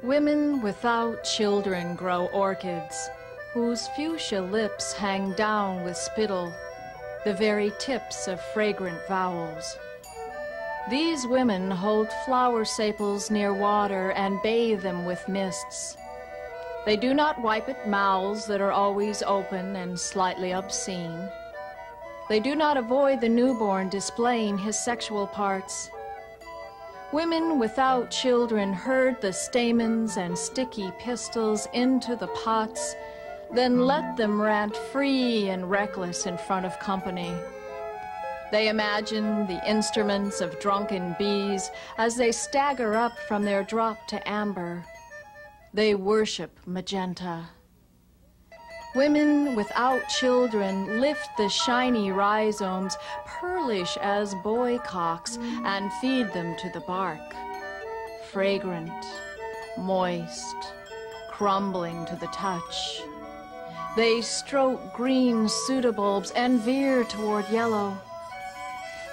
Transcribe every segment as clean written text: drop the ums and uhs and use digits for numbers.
Women without children grow orchids, whose fuchsia lips hang down with spittle, the very tips of fragrant vowels. These women hold flower sepals near water and bathe them with mists. They do not wipe at mouths that are always open and slightly obscene. They do not avoid the newborn displaying his sexual parts. Women without children herd the stamens and sticky pistils into the pots, then let them rant free and reckless in front of company. They imagine the instruments of drunken bees as they stagger up from their drop to amber. They worship magenta. Women without children lift the shiny rhizomes, pearlish as boycocks, and feed them to the bark. Fragrant, moist, crumbling to the touch. They stroke green pseudobulbs and veer toward yellow.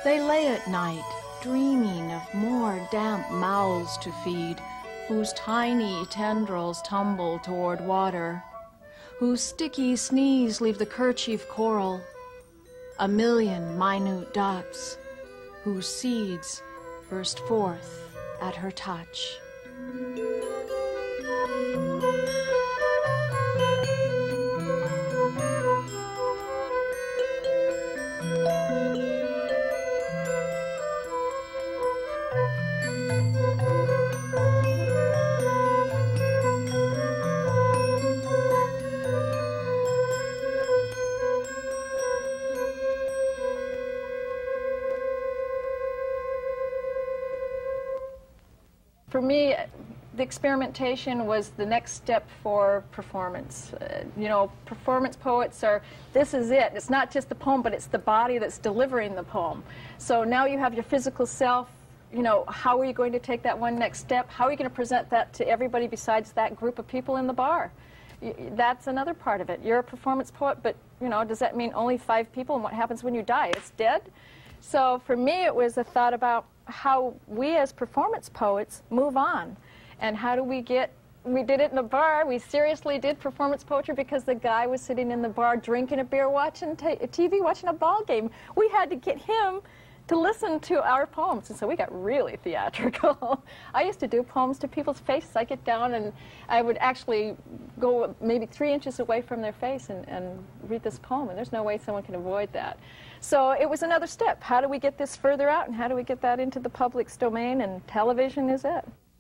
They lay at night, dreaming of more damp mouths to feed, whose tiny tendrils tumble toward water, whose sticky sneeze leave the kerchief coral, a million minute dots, whose seeds burst forth at her touch. For me, the experimentation was the next step for performance. You know, performance poets are, this is it. It's not just the poem, but it's the body that's delivering the poem. So now you have your physical self. You know, how are you going to take that one next step? How are you going to present that to everybody besides that group of people in the bar? That's another part of it. You're a performance poet, but, you know, does that mean only 5 people? And what happens when you die? It's dead? So for me, it was a thought about how we as performance poets move on. And how do we get, we did it in the bar. We seriously did performance poetry because the guy was sitting in the bar drinking a beer, watching TV, watching a ball game. We had to get him to listen to our poems. And so we got really theatrical. I used to do poems to people's faces. I get down and I would actually go maybe 3 inches away from their face and read this poem. And there's no way someone can avoid that. So it was another step. How do we get this further out, and how do we get that into the public's domain? And television is it.